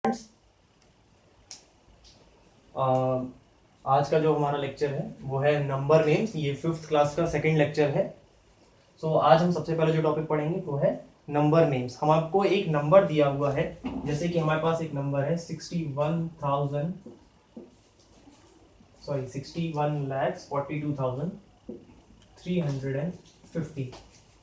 आज का जो हमारा लेक्चर है वो है नंबर नेम्स। ये 5th क्लास का सेकंड लेक्चर है। आज हम सबसे पहले जो टॉपिक पढ़ेंगे वो है नंबर नेम्स। हम आपको एक नंबर दिया हुआ है, जैसे कि हमारे पास एक नंबर है 61,42,350।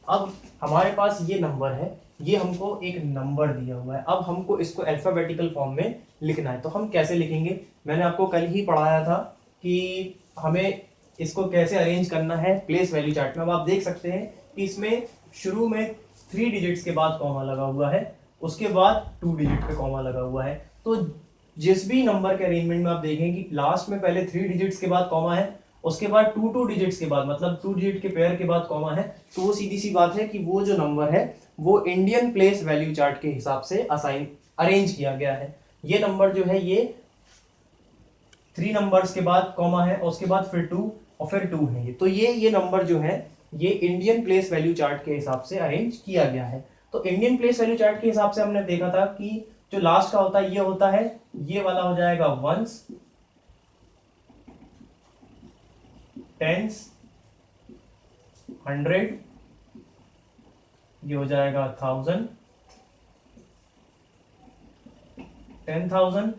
अब हमारे पास ये नंबर है, ये हमको एक नंबर दिया हुआ है। अब हमको इसको अल्फाबेटिकल फॉर्म में लिखना है। तो हम कैसे लिखेंगे? मैंने आपको कल ही पढ़ाया था कि हमें इसको कैसे अरेंज करना है प्लेस वैल्यू चार्ट में। अब आप देख सकते हैं कि इसमें शुरू में 3 डिजिट्स के बाद कॉमा लगा हुआ है, उसके बाद 2 डिजिट पे कॉमा लगा हुआ है। तो जिस भी नंबर के अरेंजमेंट में आप देखें कि लास्ट में पहले 3 डिजिट्स के बाद कॉमा है, उसके बाद 2 डिजिट्स के बाद मतलब 2 डिजिट के पेयर के बाद कॉमा है, तो वो सीधी सी बात है कि वो जो नंबर है वो इंडियन प्लेस वैल्यू चार्ट के हिसाब से अरेंज किया गया है। ये नंबर जो है ये 3 नंबर्स के बाद कॉमा है और उसके बाद फिर 2 और फिर 2 है। तो ये नंबर जो है ये इंडियन प्लेस वैल्यू चार्ट के हिसाब से अरेंज किया गया है। तो इंडियन प्लेस वैल्यू चार्ट के हिसाब से हमने देखा था कि जो लास्ट का होता है ये होता है, ये वाला हो जाएगा वंस, टेंस, 100, ये हो जाएगा 1000, 10,000,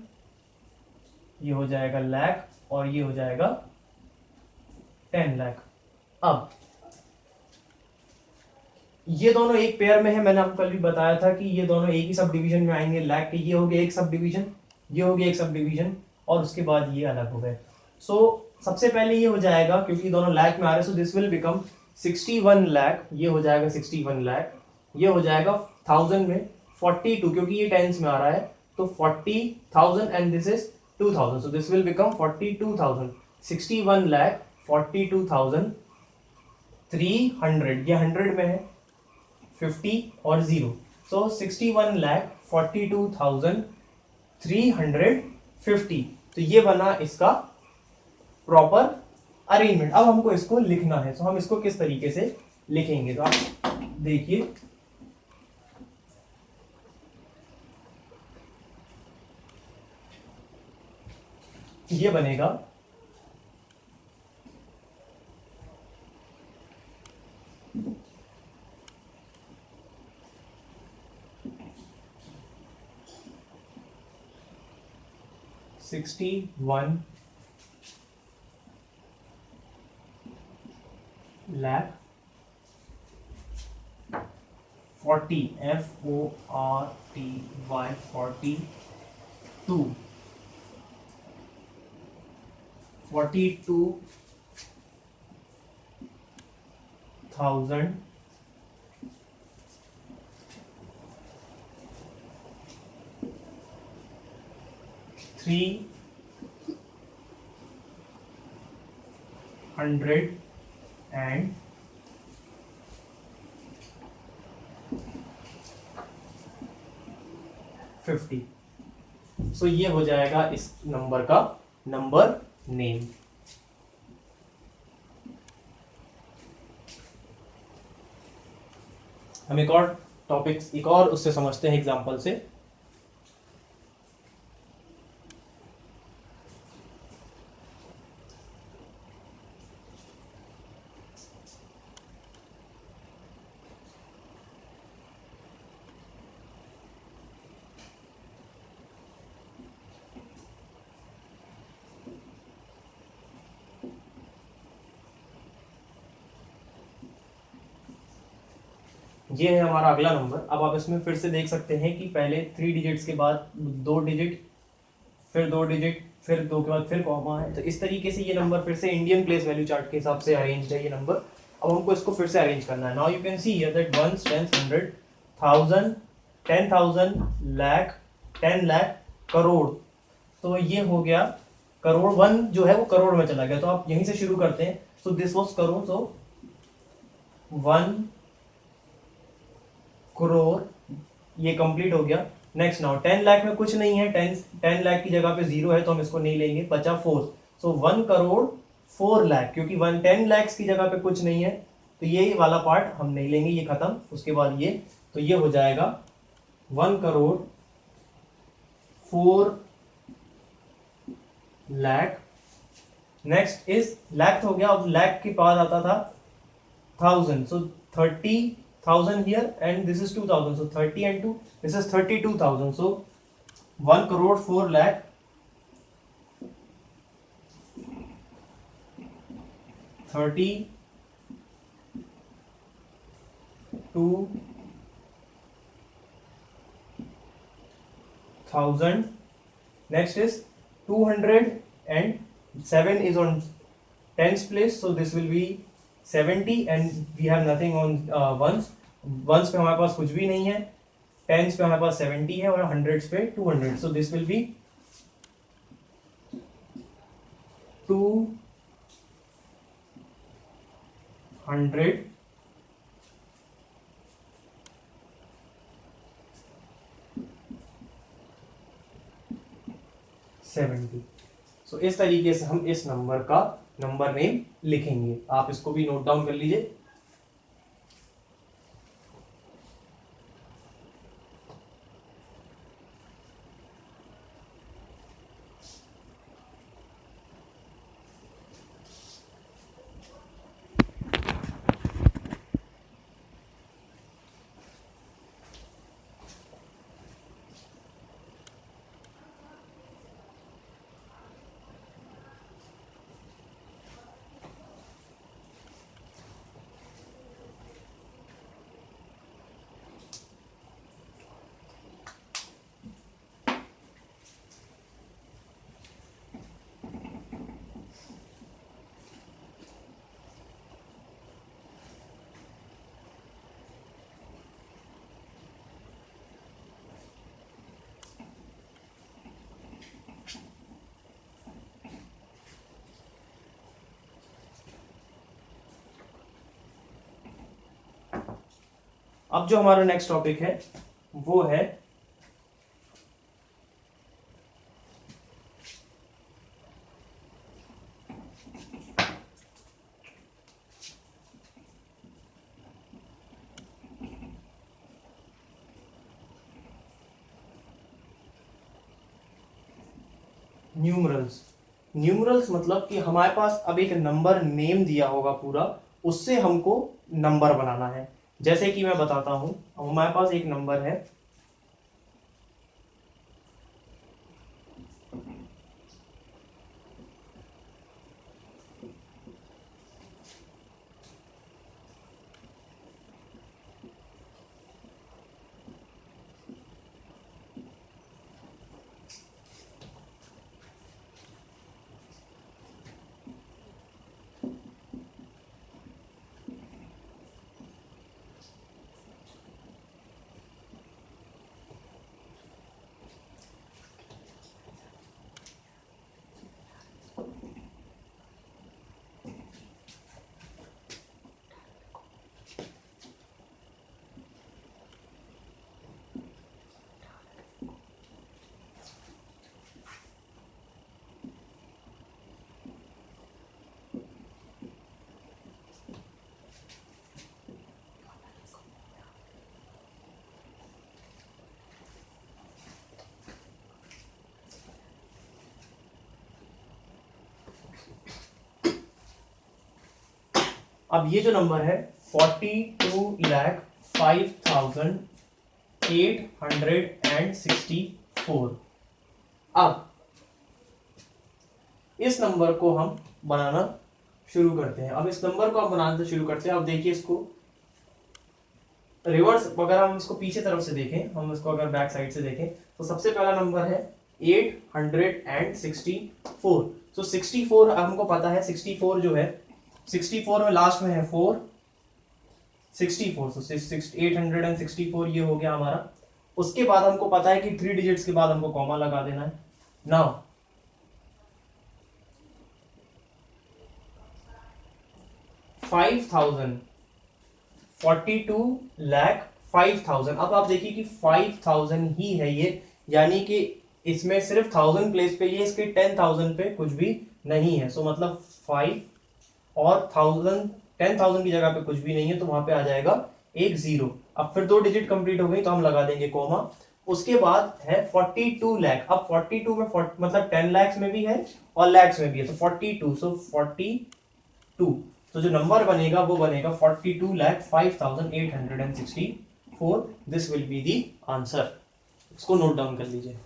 ये हो जाएगा लाख और ये हो जाएगा 10 लाख। अब ये दोनों एक पेयर में है। मैंने आपको कल भी बताया था कि ये दोनों एक ही सब डिवीजन में आएंगे। लाख के ये हो गया एक सब डिवीजन, ये हो गया एक सब डिवीजन और उसके बाद ये अलग हो गए। सबसे पहले ये हो जाएगा क्योंकि दोनों लाख में आ रहे हैं, so this will become 61 lakh. ये हो जाएगा 61 लाख, ये हो जाएगा 1000 में 42 क्योंकि ये टेंस में आ रहा है, तो 40,000 and this is 2000, so this will become 42,000। 61 lakh 42,300, ये 100 में है 50 और 0, सो 61 लाख 42,350। तो ये बना इसका प्रॉपर अरेंजमेंट। अब हमको इसको लिखना है, तो हम इसको किस तरीके से लिखेंगे तो आप देखिए। ये बनेगा 61 लाख 40 FORTY 42,000 350। सो ये हो जाएगा इस नंबर का नंबर नेम। हम एक और टॉपिक एक और उससे समझते हैं एग्जांपल से। ये है हमारा अगला नंबर। अब आप इसमें फिर से देख सकते हैं कि पहले 3 डिजिट्स के बाद 2 डिजिट, फिर 2 डिजिट, फिर 2 के बाद फिर कॉमा है। तो इस तरीके से ये नंबर फिर से इंडियन प्लेस वैल्यू चार्ट के हिसाब से अरेंज्ड है ये नंबर। अब हमको इसको फिर से अरेंज करना है। Now you can see here that ones, tens, 100, 1000, 10,000, lakh, 10 lakh, crore. तो ये हो गया करोड़। 1 जो है वो करोड़ में चला गया, तो आप यहीं से शुरू करते हैं। सो दिस वाज करोड़, सो 1 करोड़, ये कंप्लीट हो गया। नेक्स्ट नाउ 10 लाख में कुछ नहीं है, 10 लाख की जगह पे 0 है तो हम इसको नहीं लेंगे, बचा 4। सो 1 करोड़ 4 लाख, क्योंकि 10 लाख की जगह पे कुछ नहीं है तो ये वाला पार्ट हम नहीं लेंगे, ये खत्म। उसके बाद ये, तो ये हो जाएगा 1 करोड़ 4 लाख। नेक्स्ट इज लाख हो गया, अब लाख के बाद आता था 1000, सो 30,000 here and this is 2000, so 30 and 2, this is 32,000, so 1 crore 4 lakh 32,000. Next is 207 is on tens place, so this will be 70 and we have nothing on ones. Ones पे हमारे पास कुछ भी नहीं है, tens पे हमारे पास 70 है और hundreds पे 200, so this will be 270. सो इस तरीके से हम इस नंबर का नंबर नेम लिखेंगे, आप इसको भी नोट डाउन कर लीजिए। अब जो हमारा नेक्स्ट टॉपिक है वो है न्यूमरल्स। न्यूमरल्स मतलब कि हमारे पास अब एक नंबर नेम दिया होगा पूरा, उससे हमको नंबर बनाना है। जैसे कि मैं बताता हूं, हमारे पास एक नंबर है अब ये जो नंबर है 42,05,864। अब इस नंबर को हम बनाना शुरू करते हैं। अब इस नंबर को हम बनाना शुरू करते हैं। अब देखिए इसको रिवर्स, अगर हम इसको पीछे तरफ से देखें, हम इसको अगर बैक साइड से देखें तो सबसे पहला नंबर है 864। तो 64 हमको पता है, 64 जो है 64 में लास्ट में है 4, 64, तो 864 ये हो गया हमारा। उसके बाद हमको पता है कि 3 डिजिट्स के बाद हमको कॉमा लगा देना है। नाउ 5,000, 42,05,000। अब आप देखिए कि 5,000 ही है ये, यानी कि इसमें सिर्फ 1000 प्लेस पे, ये इसके 10,000 पे कुछ भी नहीं है। सो मतलब 5 और 10,000 की जगह पे कुछ भी नहीं है, तो वहां पे आ जाएगा एक 0। अब फिर 2 डिजिट कंप्लीट हो गई तो हम लगा देंगे कॉमा। उसके बाद है 42 लाख। अब 42 में मतलब 10 लाख में भी है और लैक्स में भी है, तो 42, सो 42, तो जो नंबर बनेगा वो बनेगा 42,05,864। This will be the answer. इसको नोट डाउन कर लीजिए।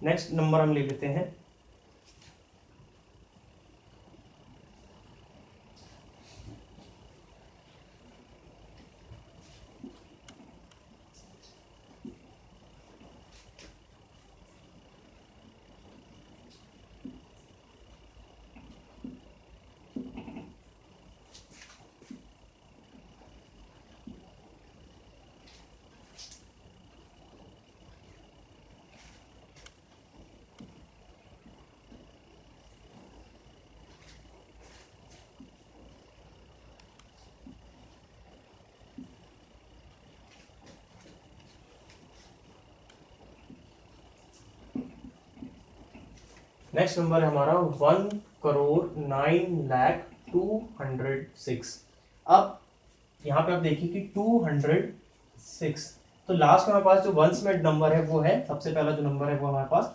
नेक्स्ट नंबर हम ले लेते हैं नेक्स्ट नंबर है हमारा 1,09,02,106। अब यहाँ पे आप देखिए कि 206, तो लास्ट में हमारे पास जो वंस में नंबर है वो है, सबसे पहला जो नंबर है वो हमारे पास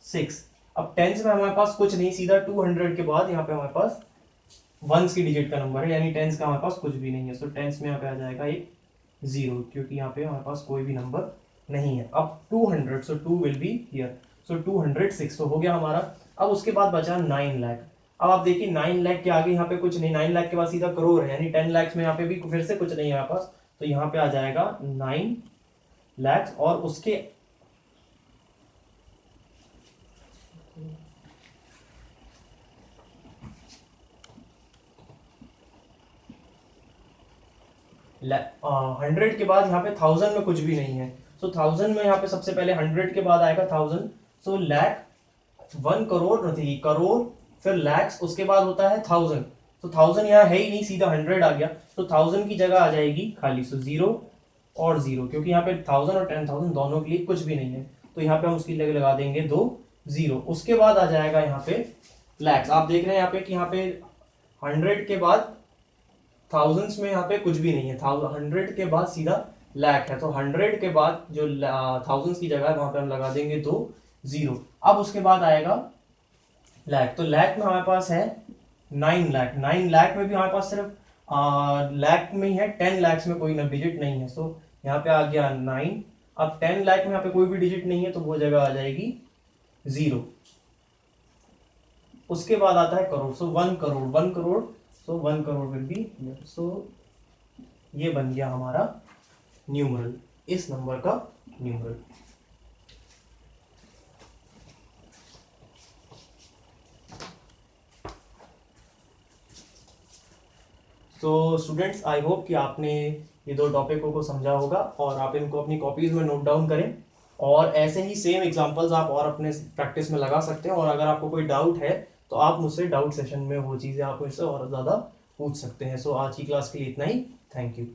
6। अब टेंस में हमारे पास कुछ नहीं, सीधा 200 के बाद यहाँ पे हमारे पास वंस की डिजिट का नंबर है, यानी टेंस का हमारे पास कुछ भी नहीं है। तो टेंस में यहाँ पे आ जाएगा एक 0, क्योंकि यहाँ पे हमारे पास कोई भी नंबर नहीं है। अब 200, सो 2 विल बी हियर, सो 206 तो हो गया हमारा। अब उसके बाद बचा 9 लाख। अब आप देखिए 9 लाख के आगे यहाँ पे कुछ नहीं, 9 लाख के बाद सीधा करोड़ है, यानी 10 लाख में यहाँ पे भी फिर से कुछ नहीं है हमारे पास, तो यहाँ पे आ जाएगा 9 लाख और उसके हंड्रेड के बाद यहाँ पे 1000 में कुछ भी नहीं है, सो 1000 में यहाँ पे सबसे पहले 100 के बाद आएगा 1000, सो लाख 1 करोड़ नहीं, करोड़ फिर लैक्स, उसके बाद होता है 1000, तो 1000 यहाँ है ही नहीं, सीधा 100 आ गया, तो 1000 की जगह आ जाएगी खाली, सो 0 और 0, क्योंकि यहाँ पे 1000 और 10,000 दोनों के लिए कुछ भी नहीं है, तो यहाँ पे हम उसकी जगह लगा देंगे 2 0। उसके बाद आ जाएगा यहाँ पे लैक्स। आप देख रहे हैं यहाँ पे कि यहाँ पे 100 के बाद थाउजेंड्स में यहाँ पे कुछ भी नहीं है, 100 के बाद सीधा लाख है, तो 100 के बाद जो थाउजेंड्स की जगह है वहां पे हम लगा देंगे 2 0। अब उसके बाद आएगा लाख, तो लाख में हमारे पास है 9 लाख। 9 लाख में भी हमारे पास सिर्फ लाख में ही है, 10 लाख में कोई डिजिट नहीं है, सो यहाँ पे आ गया 9। अब 10 लाख में यहाँ पे कोई भी डिजिट नहीं है, तो वो जगह आ जाएगी 0। उसके बाद आता है करोड़, सो 1 करोड़, 1 करोड़, सो 1 करोड़ विल बी हियर, सो ये बन गया हमारा न्यूमरल, इस नंबर का न्यूमरल। तो स्टूडेंट्स, आई होप कि आपने ये 2 टॉपिकों को समझा होगा और आप इनको अपनी कॉपीज में नोट डाउन करें, और ऐसे ही सेम एग्जांपल्स आप और अपने प्रैक्टिस में लगा सकते हैं। और अगर आपको कोई डाउट है तो आप मुझसे डाउट सेशन में वो चीज़ें आप मुझसे और ज़्यादा पूछ सकते हैं। सो आज की क्लास के लिए इतना ही। Thank you.